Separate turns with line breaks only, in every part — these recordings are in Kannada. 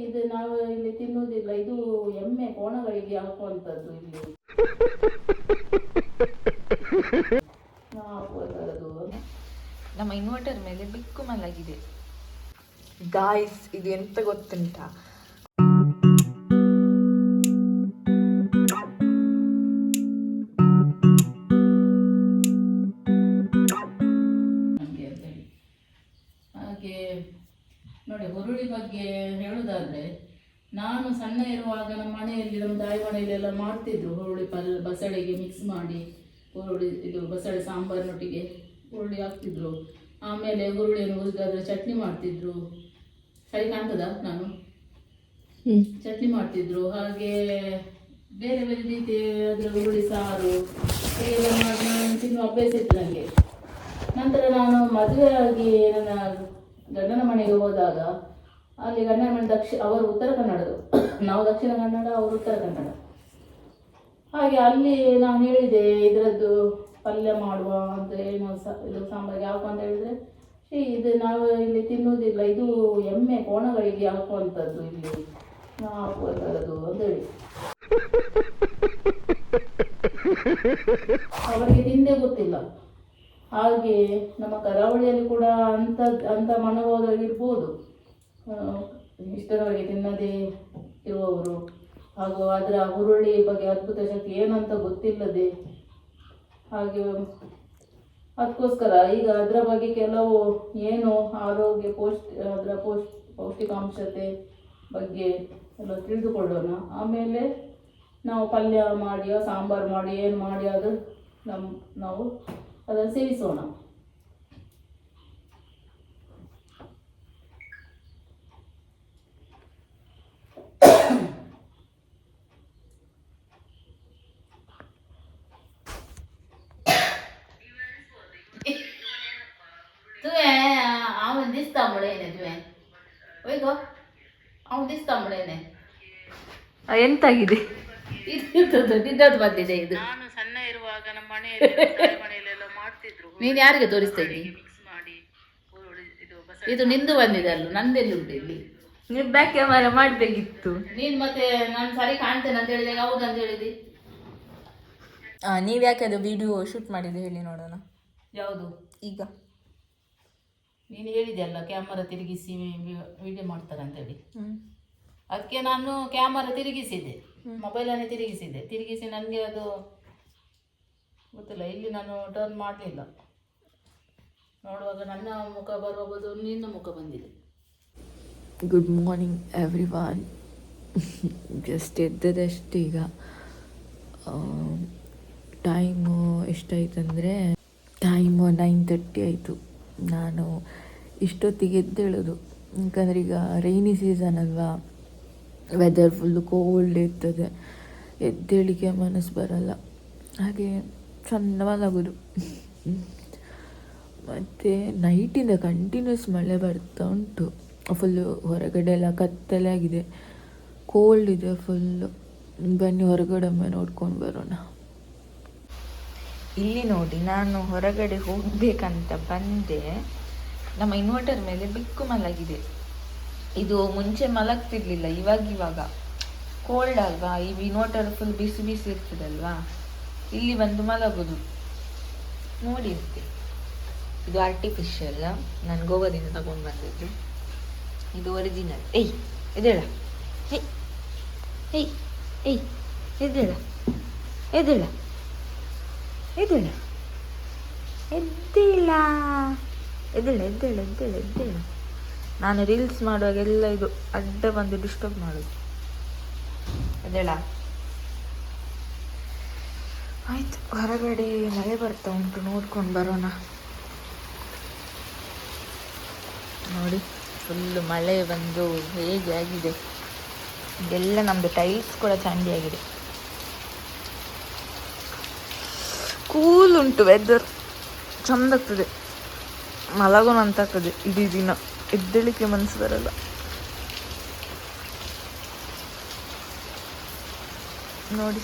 ಇದು ನಾವು ಇಲ್ಲಿ ತಿನ್ನುವುದಿಲ್ಲ, ಇದು ಎಮ್ಮೆ ಕೋಣಗಳಿಗೆ ಹಾಕುವಂಥದ್ದು ಇಲ್ಲಿ ಹಾಕುವಂಥದ್ದು.
ನಮ್ಮ ಇನ್ವರ್ಟರ್ ಮೇಲೆ ಬಿಕ್ಕು ಮಲಗಿದೆ ಗಾಯ್ಸ್. ಇದು ಎಂತ ಗೊತ್ತುಂಟಾ,
ಹಾಗೆ ನೋಡಿ, ಹುರುಳಿ ಬಗ್ಗೆ ಹೇಳುವುದಾದ್ರೆ, ನಾನು ಸಣ್ಣ ಇರುವಾಗ ನಮ್ಮ ಮನೆಯಲ್ಲಿ, ನಮ್ಮ ತಾಯಿ ಮನೆಯಲ್ಲೆಲ್ಲ ಮಾಡ್ತಿದ್ರು ಹುರುಳಿ ಬಸಳೆಗೆ ಮಿಕ್ಸ್ ಮಾಡಿ ಹುರುಳಿ, ಇದು ಬಸಳೆ ಸಾಂಬಾರಿನೊಟ್ಟಿಗೆ ಹುರುಳಿ ಹಾಕ್ತಿದ್ರು. ಆಮೇಲೆ ಹುರುಳಿಯನ್ನು ಹುರಿದಾದ್ರೆ ಚಟ್ನಿ ಮಾಡ್ತಿದ್ರು. ಸರಿ ಕಾಣ್ತದ? ನಾನು ಚಟ್ನಿ ಮಾಡ್ತಿದ್ರು. ಹಾಗೆ ಬೇರೆ ಬೇರೆ ರೀತಿ ಅದರ ಹುರುಳಿ ಸಾರು ಹೀಗೆಲ್ಲ ಮಾಡಿ ನಾನು ತಿನ್ನುವ ಅಭ್ಯಾಸ ಇತ್ತು ನನಗೆ. ನಂತರ ನಾನು ಮದುವೆ ಆಗಿ ನನ್ನ ಗಂಡನ ಮನೆಗೆ ಹೋದಾಗ, ಅಲ್ಲಿ ಗಂಡನ ಮನೆ ಅವರು ಉತ್ತರ ಕನ್ನಡದು, ನಾವು ದಕ್ಷಿಣ ಕನ್ನಡ, ಅವರು ಉತ್ತರ ಕನ್ನಡ. ಹಾಗೆ ಅಲ್ಲಿ ನಾನು ಹೇಳಿದೆ ಇದರದ್ದು ಪಲ್ಯ ಮಾಡುವ ಅಂತ, ಏನು ಇದು ಸಾಂಬಾರಿಗೆ ಹಾಕು ಅಂತ ಹೇಳಿದ್ರೆ, ಇದು ನಾವು ಇಲ್ಲಿ ತಿನ್ನುವುದಿಲ್ಲ, ಇದು ಎಮ್ಮೆ ಕೋಣಗಳಿಗೆ ಹಾಕುವಂಥದ್ದು ಇಲ್ಲಿ ಹಾಕುವಂಥದ್ದು ಅಂತೇಳಿ ಅವರಿಗೆ ತಿಂದೇ ಗೊತ್ತಿಲ್ಲ. ಹಾಗೆ ನಮ್ಮ ಕರಾವಳಿಯಲ್ಲಿ ಕೂಡ ಅಂಥ ಮನೋಭಾವದಲ್ಲಿರ್ಬೋದು, ಇಷ್ಟರವರೆಗೆ ತಿನ್ನದೇ ಇರುವವರು, ಹಾಗೂ ಅದರ ಹುರುಳಿ ಬಗ್ಗೆ ಅದ್ಭುತ ಶಕ್ತಿ ಏನಂತ ಗೊತ್ತಿಲ್ಲದೆ. ಹಾಗೆ ಅದಕ್ಕೋಸ್ಕರ ಈಗ ಅದರ ಬಗ್ಗೆ ಕೆಲವು ಏನು ಆರೋಗ್ಯ ಅದರ ಪೌಷ್ಟಿಕಾಂಶತೆ ಬಗ್ಗೆ ಎಲ್ಲ ತಿಳಿದುಕೊಳ್ಳೋಣ. ಆಮೇಲೆ ನಾವು ಪಲ್ಯ ಮಾಡಿ, ಸಾಂಬಾರು ಮಾಡಿ, ಏನು ಮಾಡಿ ಅದು ನಾವು ಅದನ್ನು ಸೇವಿಸೋಣ. ಅವನು ದಿಸ್ತಾಂಬಳೇನೆ ಒಯ್ಗೋ, ಅವನು ದಿಸ್ತಾಂಬಳೇನೆ
ಎಂತಾಗಿದೆ
ಇದ್ದದ್ದು ಬಂದಿದೆ. ಇದು ನಾನು ಸಣ್ಣ ಇರುವಾಗ ನಮ್ಮ ಮನೆಯಲ್ಲೆಲ್ಲ ಮಾಡ್ತಿದ್ರು. ನೀನು ಯಾರಿಗೆ ತೋರಿಸ್ತಾ ಇದ್ದೀನಿ? ಇದು ನಿಂದು ಬಂದಿದೆ ಅಲ್ಲ, ನಂದೆಲ್ಲಿ ಉಂಟು ಇಲ್ಲಿ?
ನೀವು ಬ್ಯಾಕ್ ಕ್ಯಾಮರಾ ಮಾಡಬೇಕಿತ್ತು.
ನೀನು ಮತ್ತೆ ನಾನು ಸರಿ ಕಾಣ್ತೇನೆ ಅಂತ ಹೇಳಿದಾಗ ಹೌದು ಅಂತ ಹೇಳಿದಿ.
ನೀವು ಯಾಕೆ ಅದು ವಿಡಿಯೋ ಶೂಟ್ ಮಾಡಿದ್ದು ಹೇಳಿ ನೋಡೋಣ.
ಯಾವುದು?
ಈಗ
ನೀನು ಹೇಳಿದೆಯಲ್ಲ ಕ್ಯಾಮರಾ ತಿರುಗಿಸಿ ವಿಡಿಯೋ ಮಾಡ್ತಾರೆ ಅಂತೇಳಿ, ಅದಕ್ಕೆ ನಾನು ಕ್ಯಾಮರಾ ತಿರುಗಿಸಿದ್ದೆ, ಮೊಬೈಲನ್ನೇ ತಿರುಗಿಸಿ ನನಗೆ ಅದು ಗೊತ್ತಿಲ್ಲ, ಇಲ್ಲಿ ನಾನು ಟರ್ನ್ ಮಾಡಲಿಲ್ಲ. ನೋಡುವಾಗ ನನ್ನ ಮುಖ ಬರುವುದು, ನಿನ್ನ ಮುಖ ಬಂದಿದೆ.
Good morning everyone. ಜಸ್ಟ್ ಎದ್ದದಷ್ಟು ಈಗ. ಟೈಮು ಎಷ್ಟಾಯ್ತಂದರೆ ಟೈಮು 9:30 ಆಯಿತು. ನಾನು ಇಷ್ಟೊತ್ತಿಗೆ ಎದ್ದೇಳೋದು, ಯಾಕಂದರೆ ಈಗ ರೈನಿ ಸೀಸನ್ ಅಲ್ವಾ, ವೆದರ್ ಫುಲ್ಲು ಕೋಲ್ಡ್ ಇರ್ತದೆ, ಎದ್ದೇಳಿಕೆ ಮನಸ್ಸು ಬರಲ್ಲ. ಹಾಗೆ ಸಣ್ಣ ಮಲಗೋದು. ಮತ್ತು ನೈಟಿಂದ ಕಂಟಿನ್ಯೂಸ್ ಮಳೆ ಬರ್ತಾ ಉಂಟು. ಫುಲ್ಲು ಹೊರಗಡೆ ಎಲ್ಲ ಕತ್ತಲೆ ಆಗಿದೆ, ಕೋಲ್ಡ್ ಇದೆ ಫುಲ್ಲು. ಬನ್ನಿ ಹೊರಗಡೆ ಒಮ್ಮೆ ನೋಡ್ಕೊಂಡು ಬರೋಣ. ಇಲ್ಲಿ ನೋಡಿ, ನಾನು ಹೊರಗಡೆ ಹೋಗಬೇಕಂತ ಬಂದೆ, ನಮ್ಮ ಇನ್ವರ್ಟರ್ ಮೇಲೆ ಬಿಕ್ಕು ಮಲಗಿದೆ. ಇದು ಮುಂಚೆ ಮಲಗ್ತಿರ್ಲಿಲ್ಲ, ಇವಾಗ ಕೋಲ್ಡ್ ಅಲ್ವಾ, ಈ ಇನ್ವರ್ಟರ್ ಫುಲ್ ಬಿಸಿ ಇರ್ತದಲ್ವಾ, ಇಲ್ಲಿ ಬಂದು ಮಲಗೋದು. ನೋಡಿರ್ತೆ, ಇದು ಆರ್ಟಿಫಿಷಿಯಲ್, ನಾನು ಗೋವಾದಿಂದ ತಗೊಂಡು ಬಂದಿದ್ದು. ಇದು ಒರಿಜಿನಲ್. ಏಯ್ ಎದ್ದೇಳ, ಏಯ್ ಏಯ್ ಎದ್ದೇಳ ಎದ್ದೇಳ ಎದ್ದೇಳ ಎದ್ದಿಲ್ಲ ಎದ್ದೇಳ ಎದ್ದೇಳ ಎದ್ದೇಳ ಎದ್ದೇಳ. ನಾನು ರೀಲ್ಸ್ ಮಾಡುವಾಗೆಲ್ಲ ಇದು ಅಡ್ಡ ಬಂದು ಡಿಸ್ಟರ್ಬ್ ಮಾಡೋದು. ಎದ್ದೇಳ. ಆಯ್ತು, ಹೊರಗಡೆ ಮಳೆ ಬರ್ತಾ ಉಂಟು, ನೋಡ್ಕೊಂಡು ಬರೋಣ. ನೋಡಿ, ಫುಲ್ಲು ಮಳೆ ಬಂದು ಹೇಗೆ ಆಗಿದೆ. ಇದೆಲ್ಲ ನಮ್ಮದು ಟೈಲ್ಸ್ ಕೂಡ ಚಂಡಿ ಆಗಿದೆ. ಕೂಲ್ ಉಂಟು, ವೆದರ್ ಚಂದ ಆಗ್ತದೆ, ಮಲಗೋಣ ಅಂತ ಆಗ್ತದೆ. ಇಡೀ ದಿನ ಎದ್ದೇಳಿಕೆ ಮನಸ್ಸು ಬರಲ್ಲ. ನೋಡಿ,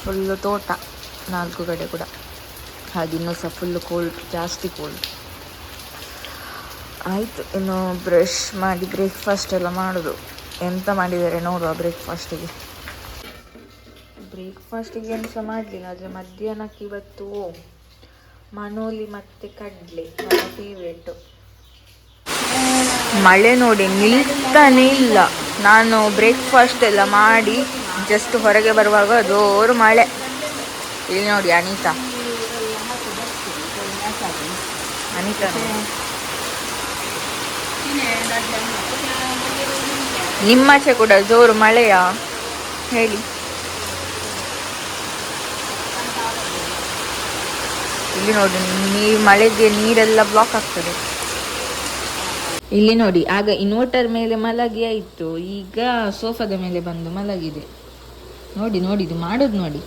ಫುಲ್ಲು ತೋಟ 4 ಕಡೆ ಕೂಡ. ಹಾಗೆ ಇನ್ನೂ ಸಹ ಫುಲ್ಲು ಕೋಲ್ಡ್, ಜಾಸ್ತಿ ಕೋಲ್ಡ್. ಆಯಿತು, ಇನ್ನು ಬ್ರಷ್ ಮಾಡಿ ಬ್ರೇಕ್ಫಾಸ್ಟ್ ಎಲ್ಲ ಮಾಡೋದು. ಎಂತ ಮಾಡಿದ್ದಾರೆ ನೋಡುವ ಬ್ರೇಕ್ಫಾಸ್ಟಿಗೆ ಏನು ಸಹ ಮಾಡಲಿಲ್ಲ. ಆದರೆ ಮಧ್ಯಾಹ್ನಕ್ಕೆ ಇವತ್ತು ಮನೋಲಿ ಮತ್ತು ಕಡಲೆ ನನ್ನ ಫೇವ್ರೇಟು. ಮಳೆ ನೋಡಿ ನಿಲ್ತಾನೇ ಇಲ್ಲ. ನಾನು ಬ್ರೇಕ್ಫಾಸ್ಟ್ ಎಲ್ಲ ಮಾಡಿ ಜಸ್ಟ್ ಹೊರಗೆ ಬರುವಾಗ ಜೋರು ಮಳೆ. ಇಲ್ಲಿ ನೋಡಿ ಅನಿತಾ ನಿಮ್ಮಾಚೆ ಕೂಡ ಜೋರು ಮಳೆಯಾ ಹೇಳಿ? ಇಲ್ಲಿ ನೋಡಿ ಮಳೆಗೆ ನೀರೆಲ್ಲ ಬ್ಲಾಕ್ ಆಗ್ತದೆ. ಇಲ್ಲಿ ನೋಡಿ, ಆಗ ಇನ್ವರ್ಟರ್ ಮೇಲೆ ಮಲಗಿ ಆಯಿತು, ಈಗ ಸೋಫಾದ ಮೇಲೆ ಬಂದು ಮಲಗಿದೆ. ನೋಡಿ ನೋಡಿ ಇದು ಮಾಡೋದು ನೋಡಿ.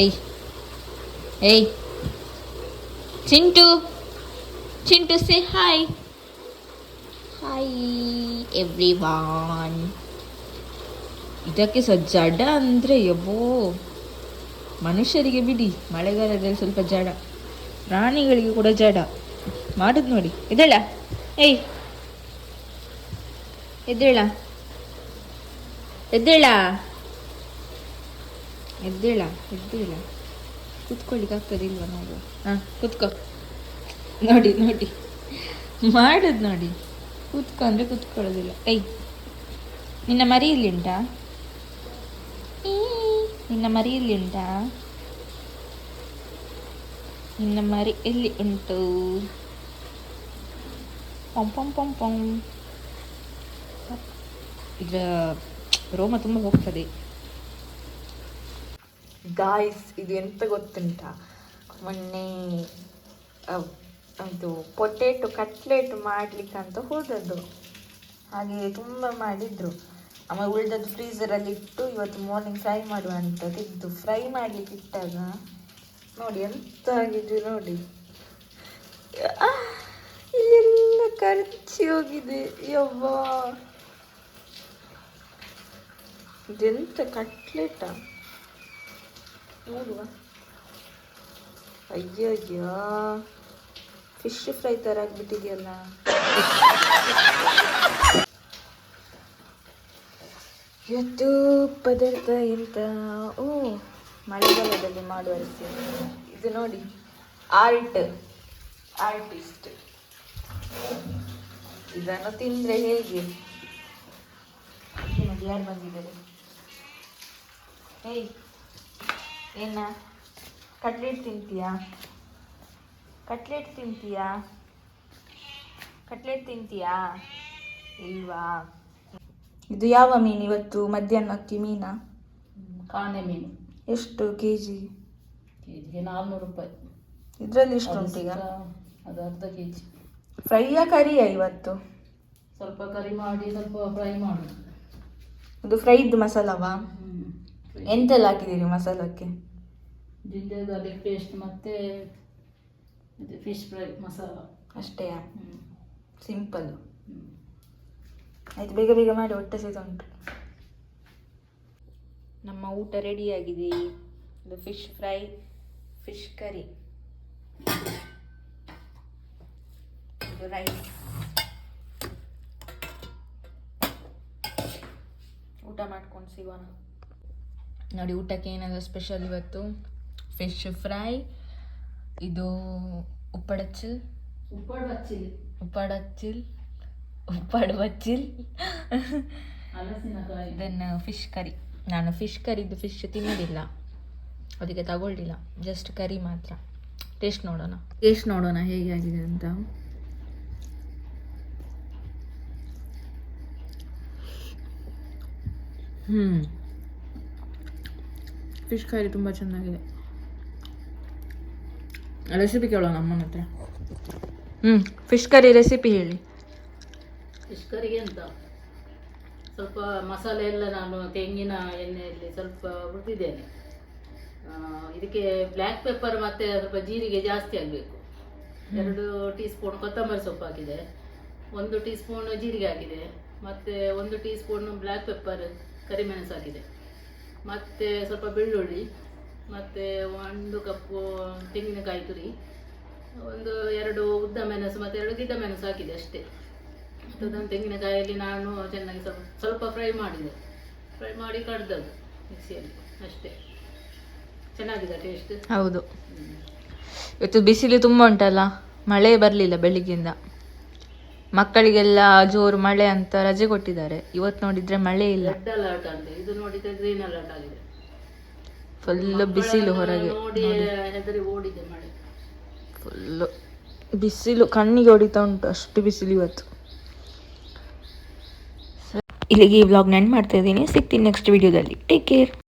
ಏಯ್ ಏಯ್ Chintu Chintu say hi hi everyone. ಇದಕ್ಕೆ ಸಹ ಜಡ ಅಂದರೆ ಯಬ್ಬೋ, ಮನುಷ್ಯರಿಗೆ ಬಿಡಿ, ಮಳೆಗಾಲದಲ್ಲಿ ಸ್ವಲ್ಪ ಜಡ, ಪ್ರಾಣಿಗಳಿಗೆ ಕೂಡ ಜಡ ಮಾಡುದು ನೋಡಿ. ಎದ್ದೇಳ, ಏಯ್ ಎದ್ದೇಳ ಎದ್ದೇಳ ಎದ್ದೇಳ ಎದ್ದೇಳ. ಕುತ್ಕೊಳ್ಳಿಕ್ಕೆ ಆಗ್ತದೆ ಇಲ್ವಾ ನೋಡುವ. ಹಾಂ ಕುತ್ಕೋ. ನೋಡಿ ನೋಡಿ ಮಾಡುದು ನೋಡಿ. ಕುತ್ಕೊ ಅಂದರೆ ಕುತ್ಕೊಳ್ಳೋದಿಲ್ಲ. ಏಯ್ ನಿನ್ನ ಮರಿ ಇಲ್ಲಿ ಉಂಟಾ? ನಿನ್ನ ಮರಿ ಇಲ್ಲಿ ಉಂಟಾ? ನಿನ್ನ ಮರಿ ಎಲ್ಲಿ ಉಂಟು? ಪಂ ಪಂ ಪಂ ಪಂ. ಇದರ ರೋಮ ತುಂಬ ಹೋಗ್ತದೆ. ಗಾಯ್ಸ್, ಇದು ಎಂತ ಗೊತ್ತುಂಟ, ಮೊನ್ನೆ ಅದು ಪೊಟೇಟೊ ಕಟ್ಲೆಟ್ ಮಾಡಲಿಕ್ಕೆ ಅಂತ ಹೋದದ್ದು. ಹಾಗೆ ತುಂಬ ಮಾಡಿದ್ರು. ಅಮ್ಮ ಉಳಿದದ್ದು ಫ್ರೀಝರಲ್ಲಿ ಇಟ್ಟು ಇವತ್ತು ಮಾರ್ನಿಂಗ್ ಫ್ರೈ ಮಾಡುವ ಅಂತ ತಿದ್ದು ಫ್ರೈ ಮಾಡಲಿಕ್ಕೆ ಇಟ್ಟಾಗ ನೋಡಿ ಎಂತ ಆಗಿದೆ ನೋಡಿ. ಇಲ್ಲೆಲ್ಲ ಕರ್ಚಿ ಹೋಗಿದೆ. ಯವ್ವ, ಇದೆಂತ ಕಟ್ಲೆಟ ನೋಡುವ. ಅಯ್ಯಯ್ಯ, ಫಿಶ್ ಫ್ರೈ ಥರ ಆಗ್ಬಿಟ್ಟಿದೆಯಲ್ಲ. ಇವತ್ತು ಪದಾರ್ಥ ಎಂತ? ಓ, ಮಳೆಗಾಲದಲ್ಲಿ ಮಾಡುವ ರೆಸಿಪಿ ಇದು ನೋಡಿ. ಆರ್ಟಿಸ್ಟ್ ಇದನ್ನು ತಿಂದರೆ ಹೇಗೆ ನೋಡಿ. ಯಾರು ಬಂದಿದ್ದಾರೆ? ಏಯ್ ಏನ ಕಟ್ಲೆಟ್ ತಿಂತೀಯಾ? ಕಟ್ಲೆಟ್ ತಿಂತೀಯಾ ಇಲ್ವಾ? ಇದು ಯಾವ ಮೀನು ಇವತ್ತು ಮಧ್ಯಾಹ್ನಕ್ಕೆ? ಮೀನಾ?
ಕಾಣೆ ಮೀನು.
ಎಷ್ಟು ಕೆಜಿಗೆ?
400 ರೂಪಾಯಿ.
ಇದರಲ್ಲಿ ಎಷ್ಟು ಉಂಟು ಈಗ?
ಅದು ಅರ್ಧ ಕೆಜಿ.
ಫ್ರೈಯಾ ಕರಿಯಾ ಇವತ್ತು?
ಸ್ವಲ್ಪ ಕರಿ ಮಾಡಿ ಸ್ವಲ್ಪ ಫ್ರೈ ಮಾಡೋದು.
ಇದು ಫ್ರೈಡ್ ಮಸಾಲವಾ? ಎಂತೆಲ್ಲ ಹಾಕಿದ್ದೀರಿ ಮಸಾಲಕ್ಕೆ?
ಜಿಂಜರ್ ಗಾರ್ಲಿಕ್ ಪೇಸ್ಟ್ ಮತ್ತೆ ಫಿಶ್ ಫ್ರೈ ಮಸಾಲ
ಅಷ್ಟೇಯಾ? ಸಿಂಪಲ್. ಆಯ್ತು, ಬೇಗ ಬೇಗ ಮಾಡಿ, ಹೊಟ್ಟೆ ಸಹಿತ ಉಂಟು. ನಮ್ಮ ಊಟ ರೆಡಿಯಾಗಿದೆ. ಇದು ಫಿಶ್ ಫ್ರೈ, ಫಿಶ್ ಕರಿ, ಇದು ರೈಸ್. ಊಟ ಮಾಡ್ಕೊಂಡು ಸಿಗೋಣ. ನೋಡಿ ಊಟಕ್ಕೆ ಏನಾದರೂ ಸ್ಪೆಷಲ್ ಇವತ್ತು. ಫಿಶ್ ಫ್ರೈ, ಇದು ಉಪ್ಪಡು ಬಚ್ಚಿಲ್, ದೆನ್ ಫಿಶ್ ಕರಿ. ನಾನು ಫಿಶ್ ಕರಿದು ಫಿಶ್ ತಿನ್ನೋದಿಲ್ಲ, ಅದಕ್ಕೆ ತಗೊಳ್ಳಿಲ್ಲ, ಜಸ್ಟ್ ಕರಿ ಮಾತ್ರ. ಟೇಸ್ಟ್ ನೋಡೋಣ ಹೇಗೆ ಆಗಿದೆ ಅಂತ. ಫಿಶ್ ಕರಿ ತುಂಬ ಚೆನ್ನಾಗಿದೆ. ರೆಸಿಪಿ ಕೇಳೋಣ ಅಮ್ಮನ ಹತ್ರ. ಫಿಶ್ ಕರಿ ರೆಸಿಪಿ ಹೇಳಿ.
ಫಿಶ್ ಕರಿಗೆ ಅಂತ ಸ್ವಲ್ಪ ಮಸಾಲೆ ಎಲ್ಲ ನಾನು ತೆಂಗಿನ ಎಣ್ಣೆಯಲ್ಲಿ ಸ್ವಲ್ಪ ಹುರಿದಿದ್ದೇನೆ. ಇದಕ್ಕೆ ಬ್ಲ್ಯಾಕ್ ಪೆಪ್ಪರ್ ಮತ್ತು ಸ್ವಲ್ಪ ಜೀರಿಗೆ ಜಾಸ್ತಿ ಆಗಬೇಕು. 2 ಟೀ ಸ್ಪೂನ್ ಕೊತ್ತಂಬರಿ ಸೊಪ್ಪು ಹಾಕಿದೆ, 1 ಟೀ ಸ್ಪೂನ್ ಜೀರಿಗೆ ಹಾಕಿದೆ, ಮತ್ತು 1 ಟೀ ಸ್ಪೂನ್ ಬ್ಲ್ಯಾಕ್ ಪೆಪ್ಪರ್ ಕರಿಮೆಣಸು ಹಾಕಿದೆ, ಮತ್ತು ಸ್ವಲ್ಪ ಬೆಳ್ಳುಳ್ಳಿ, ಮತ್ತು 1 ಕಪ್ಪು ತೆಂಗಿನಕಾಯಿ ತುರಿ, ಒಂದು 2 ಉದ್ದ ಮೆಣಸು ಮತ್ತು 2 ಗಿಡ್ಡ ಮೆಣಸು ಹಾಕಿದೆ ಅಷ್ಟೇ. ಮತ್ತು ಅದನ್ನು ತೆಂಗಿನಕಾಯಲ್ಲಿ ನಾನು ಚೆನ್ನಾಗಿ ಸ್ವಲ್ಪ ಫ್ರೈ ಮಾಡಿದೆ, ಫ್ರೈ ಮಾಡಿ ಕಡ್ದದ್ದು ಮಿಕ್ಸಿಯಲ್ಲಿ ಅಷ್ಟೇ. ಚೆನ್ನಾಗಿದೆ ಟೇಸ್ಟ್.
ಹೌದು, ಇವತ್ತು ಬಿಸಿಲು ತುಂಬ ಉಂಟಲ್ಲ, ಮಳೆ ಬರಲಿಲ್ಲ ಬೆಳಿಗ್ಗೆಯಿಂದ. ಮಕ್ಕಳಿಗೆಲ್ಲ ಜೋರು ಮಳೆ ಅಂತ ರಜೆ ಕೊಟ್ಟಿದ್ದಾರೆ. ಇವತ್ತು ನೋಡಿದ್ರೆ ಮಳೆ ಇಲ್ಲ,
ರೆಡ್ ಅಲರ್ಟ್ ಅಂತ, ಇದು ನೋಡಿದ್ರೆ ಗ್ರೀನ್ ಅಲರ್ಟ್ ಆಗಿದೆ.
ಫುಲ್ ಬಿಸಿಲು ಹೊರಗೆ.
ನೋಡಿ ಹೆದರಿ ಓಡಿದೆ ಮಳೆ.
ಫುಲ್ಲು ಬಿಸಿಲು ಕಣ್ಣಿಗೆ ಹೊಡಿತಾ ಉಂಟು, ಅಷ್ಟು ಬಿಸಿಲು ಇವತ್ತು. ಇಲ್ಲಿಗೆ ಈ ವ್ಲಾಗ್ನ ಎಂಡ್ ಮಾಡ್ತಾ ಇದ್ದೀನಿ. ಸಿಗ್ತೀನಿ ನೆಕ್ಸ್ಟ್ ವಿಡಿಯೋದಲ್ಲಿ. Take care.